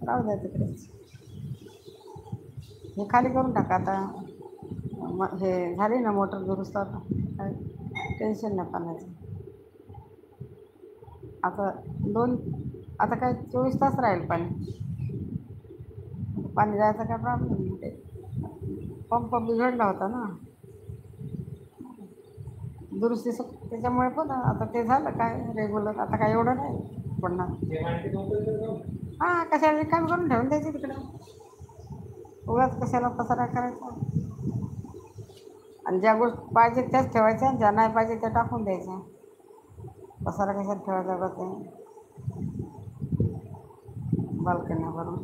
राहू द्या तिकडेच. हे खाली करून टाका आता. हे झाली ना मोटर दुरुस्त आता, काय टेन्शन नाही पाण्याचं. आता दोन आता काय 24 तास राहील पाणी. पाणी जायचा काय प्रॉब्लेम नाही. ते पंप बिघडला होता ना दुरुस्ती त्याच्यामुळे पण आता ते झालं काय रेग्युलर. आता काय एवढं नाही पडणार. हां कशाला रिकामी करून ठेवून द्यायची तिकडं. उगाच कशाला पसारा करायचा. आणि ज्या गोष्टी पाहिजे त्याच ठेवायच्या, ज्या नाही पाहिजे त्या टाकून द्यायच्या. पसारा कशाला ठेवायचा बघ ते बाल्कन्या भरून.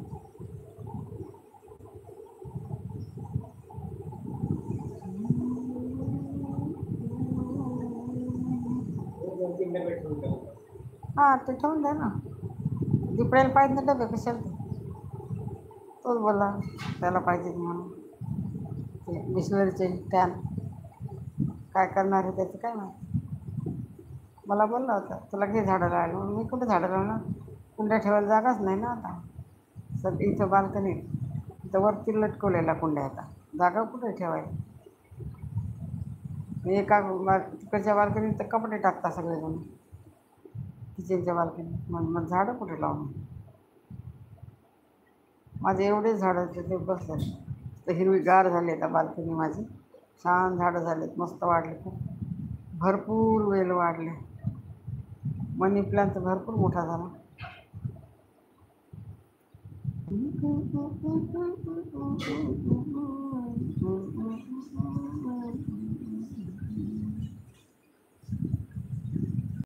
हां ते ठेवून द्या ना. दिपड्याला पाहिजे ना डबे कशाला ते. तोच बोला त्याला पाहिजे म्हणून. ते बिस्लरीचे कॅन काय करणार आहे त्याचं काय माहिती. मला बोलला होता तुला घे झाडं लावायला, म्हणून मी कुठे झाडं लावणार. कुंड्या ठेवायला जागाच नाही ना आता. सध्या इथं बाल्कनी इथं वरती लटकवलेल्या कुंड्या आता, जागा कुठे ठेवायला. मी एका तिकडच्या बाल्कनीत तर कपडे टाकता सगळेजण. किचनच्या बाल्कनीत मग झाडं कुठे लावून. माझे एवढे झाडं ते बसले तर हिरवीगार झाली आता बाल्कनी माझी. छान झाडं झालेत, मस्त वाढले खूप. भरपूर वेल वाढले. मनी प्लांट तर भरपूर मोठा झाला.